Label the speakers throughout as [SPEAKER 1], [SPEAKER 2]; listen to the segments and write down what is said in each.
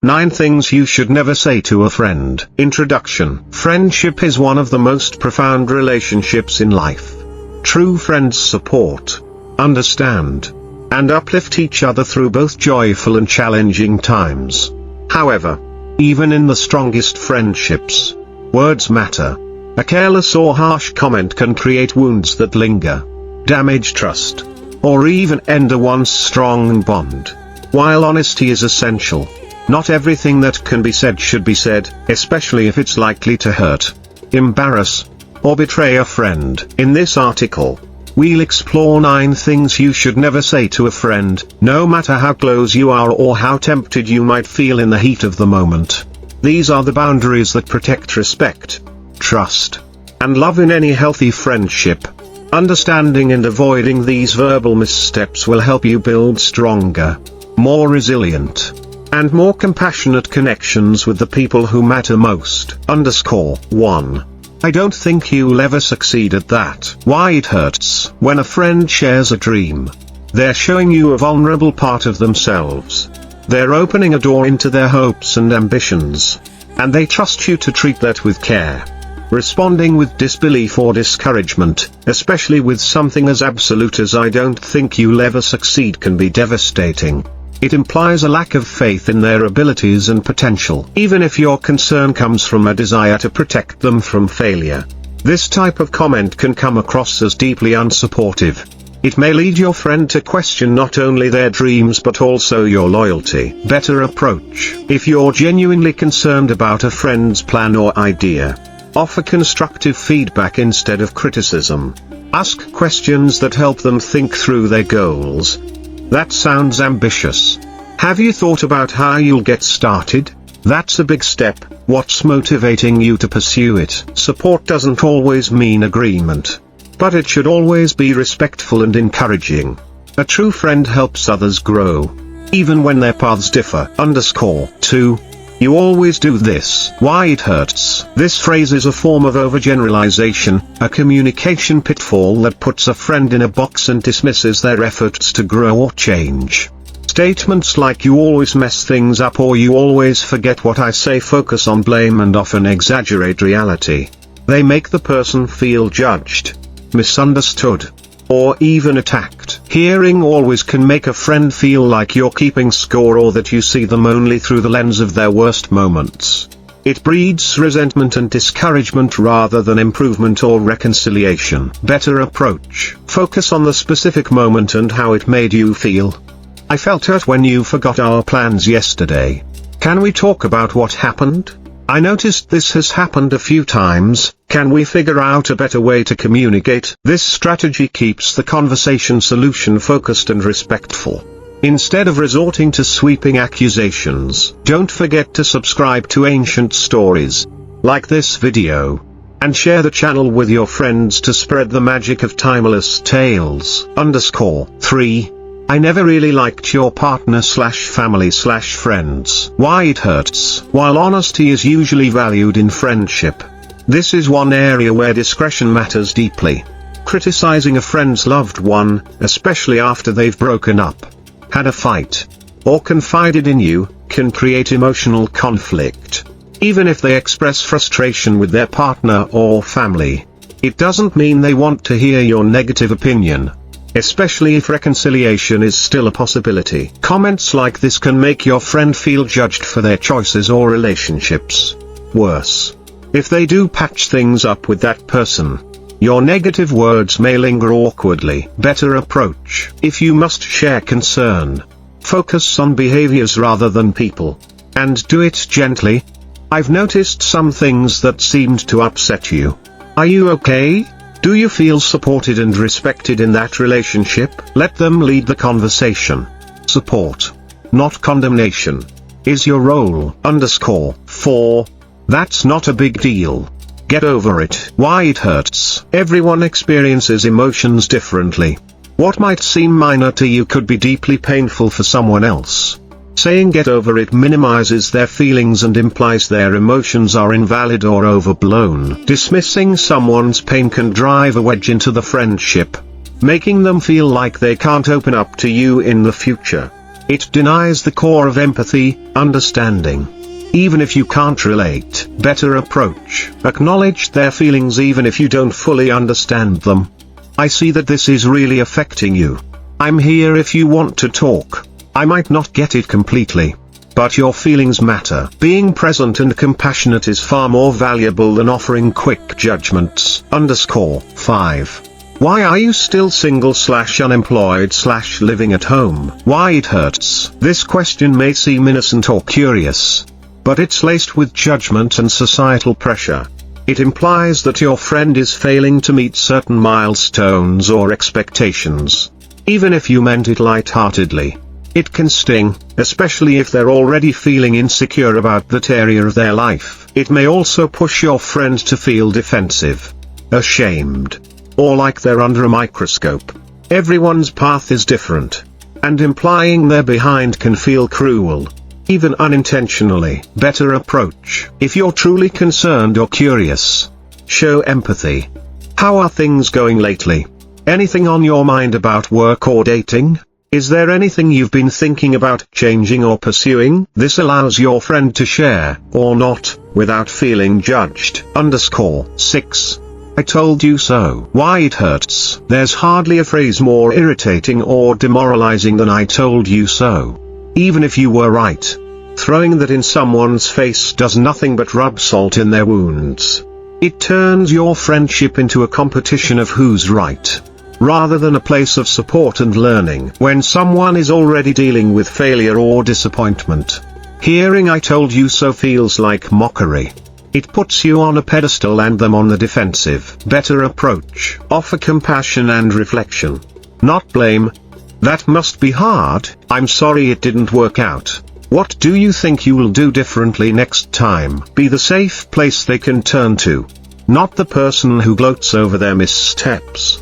[SPEAKER 1] 9 Things You Should Never Say to a Friend. Introduction. Friendship is one of the most profound relationships in life. True friends support, understand, and uplift each other through both joyful and challenging times. However, even in the strongest friendships, words matter. A careless or harsh comment can create wounds that linger, damage trust, or even end a once strong bond. While honesty is essential, not everything that can be said should be said, especially if it's likely to hurt, embarrass, or betray a friend. In this article, we'll explore 9 things you should never say to a friend, no matter how close you are or how tempted you might feel in the heat of the moment. These are the boundaries that protect respect, trust, and love in any healthy friendship. Understanding and avoiding these verbal missteps will help you build stronger, more resilient, and more compassionate connections with the people who matter most. 1. I don't think you'll ever succeed at that. Why it hurts. When a friend shares a dream, they're showing you a vulnerable part of themselves. They're opening a door into their hopes and ambitions, and they trust you to treat that with care. Responding with disbelief or discouragement, especially with something as absolute as "I don't think you'll ever succeed," can be devastating. It implies a lack of faith in their abilities and potential. Even if your concern comes from a desire to protect them from failure, this type of comment can come across as deeply unsupportive. It may lead your friend to question not only their dreams but also your loyalty. Better approach. If you're genuinely concerned about a friend's plan or idea, offer constructive feedback instead of criticism. Ask questions that help them think through their goals. That sounds ambitious. Have you thought about how you'll get started? That's a big step. What's motivating you to pursue it? Support doesn't always mean agreement, but it should always be respectful and encouraging. A true friend helps others grow, even when their paths differ. 2. You always do this. Why it hurts. This phrase is a form of overgeneralization, a communication pitfall that puts a friend in a box and dismisses their efforts to grow or change. Statements like "you always mess things up" or "you always forget what I say" focus on blame and often exaggerate reality. They make the person feel judged, misunderstood, or even attacked. Hearing "always" can make a friend feel like you're keeping score or that you see them only through the lens of their worst moments. It breeds resentment and discouragement rather than improvement or reconciliation. Better approach. Focus on the specific moment and how it made you feel. I felt hurt when you forgot our plans yesterday. Can we talk about what happened? I noticed this has happened a few times. Can we figure out a better way to communicate? This strategy keeps the conversation solution focused and respectful. Instead of resorting to sweeping accusations, don't forget to subscribe to Ancient Stories, like this video, and share the channel with your friends to spread the magic of timeless tales. 3. I never really liked your partner/family/friends. Why it hurts. While honesty is usually valued in friendship, this is one area where discretion matters deeply. Criticizing a friend's loved one, especially after they've broken up, had a fight, or confided in you, can create emotional conflict. Even if they express frustration with their partner or family, it doesn't mean they want to hear your negative opinion, especially if reconciliation is still a possibility. Comments like this can make your friend feel judged for their choices or relationships. Worse, if they do patch things up with that person, your negative words may linger awkwardly. Better approach. If you must share concern, focus on behaviors rather than people, and do it gently. I've noticed some things that seemed to upset you. Are you okay? Do you feel supported and respected in that relationship? Let them lead the conversation. Support, not condemnation, is your role. 4. That's not a big deal. Get over it. Why it hurts. Everyone experiences emotions differently. What might seem minor to you could be deeply painful for someone else. Saying "get over it" minimizes their feelings and implies their emotions are invalid or overblown. Dismissing someone's pain can drive a wedge into the friendship, making them feel like they can't open up to you in the future. It denies the core of empathy, understanding. Even if you can't relate, better approach. Acknowledge their feelings even if you don't fully understand them. I see that this is really affecting you. I'm here if you want to talk. I might not get it completely, but your feelings matter. Being present and compassionate is far more valuable than offering quick judgments. 5. Why are you still single/unemployed/living at home? Why it hurts. This question may seem innocent or curious, but it's laced with judgment and societal pressure. It implies that your friend is failing to meet certain milestones or expectations. Even if you meant it lightheartedly, it can sting, especially if they're already feeling insecure about that area of their life. It may also push your friend to feel defensive, ashamed, or like they're under a microscope. Everyone's path is different, and implying they're behind can feel cruel, even unintentionally. Better approach. If you're truly concerned or curious, show empathy. How are things going lately? Anything on your mind about work or dating? Is there anything you've been thinking about changing or pursuing? This allows your friend to share, or not, without feeling judged. 6. I told you so. Why it hurts. There's hardly a phrase more irritating or demoralizing than I told you so. Even if you were right, throwing that in someone's face does nothing but rub salt in their wounds. It turns your friendship into a competition of who's right, rather than a place of support and learning. When someone is already dealing with failure or disappointment, hearing "I told you so" feels like mockery. It puts you on a pedestal and them on the defensive. Better approach. Offer compassion and reflection, not blame. That must be hard. I'm sorry it didn't work out. What do you think you will do differently next time? Be the safe place they can turn to, not the person who gloats over their missteps.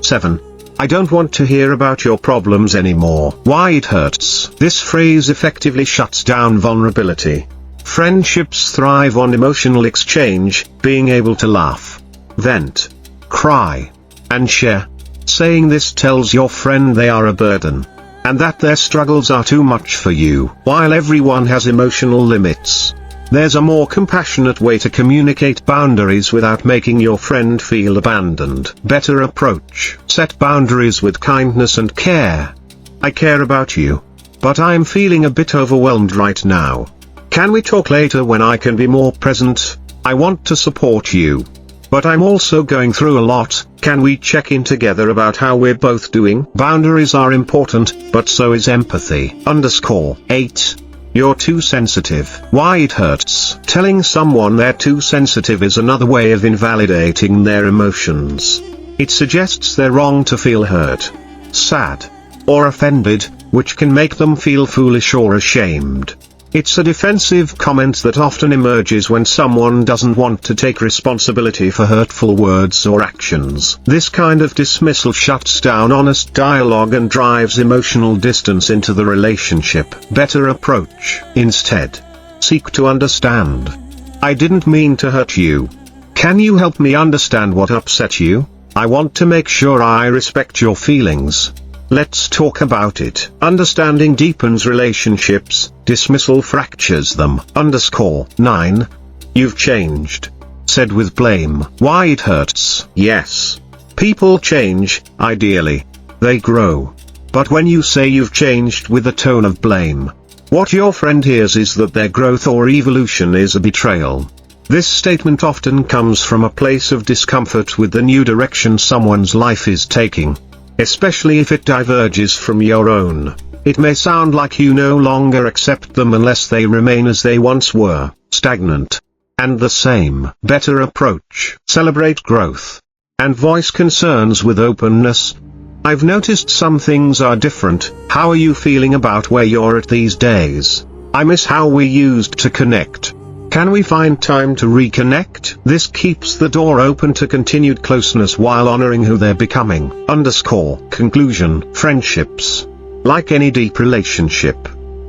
[SPEAKER 1] 7. I don't want to hear about your problems anymore. Why it hurts. This phrase effectively shuts down vulnerability. Friendships thrive on emotional exchange, being able to laugh, vent, cry, and share. Saying this tells your friend they are a burden, and that their struggles are too much for you. While everyone has emotional limits, there's a more compassionate way to communicate boundaries without making your friend feel abandoned. Better approach. Set boundaries with kindness and care. I care about you, but I'm feeling a bit overwhelmed right now. Can we talk later when I can be more present? I want to support you, but I'm also going through a lot. Can we check in together about how we're both doing? Boundaries are important, but so is empathy. 8. You're too sensitive. Why it hurts. Telling someone they're too sensitive is another way of invalidating their emotions. It suggests they're wrong to feel hurt, sad, or offended, which can make them feel foolish or ashamed. It's a defensive comment that often emerges when someone doesn't want to take responsibility for hurtful words or actions. This kind of dismissal shuts down honest dialogue and drives emotional distance into the relationship. Better approach. Instead, seek to understand. I didn't mean to hurt you. Can you help me understand what upset you? I want to make sure I respect your feelings. Let's talk about it. Understanding deepens relationships, dismissal fractures them. 9. You've changed. Said with blame. Why it hurts. Yes, people change, ideally. They grow. But when you say you've changed with a tone of blame, what your friend hears is that their growth or evolution is a betrayal. This statement often comes from a place of discomfort with the new direction someone's life is taking, especially if it diverges from your own. It may sound like you no longer accept them unless they remain as they once were, stagnant, and the same. Better approach. Celebrate growth, and voice concerns with openness. I've noticed some things are different. How are you feeling about where you're at these days? I miss how we used to connect. Can we find time to reconnect? This keeps the door open to continued closeness while honoring who they're becoming. Conclusion. Friendships, like any deep relationship,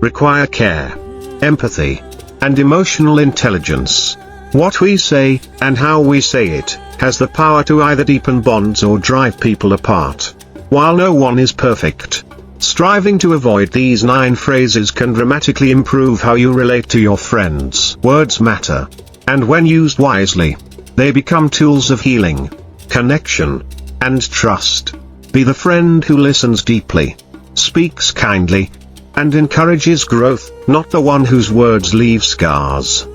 [SPEAKER 1] require care, empathy, and emotional intelligence. What we say, and how we say it, has the power to either deepen bonds or drive people apart. While no one is perfect, Striving to avoid these 9 phrases can dramatically improve how you relate to your friends. Words matter. And when used wisely, they become tools of healing, connection, and trust. Be the friend who listens deeply, speaks kindly, and encourages growth, not the one whose words leave scars.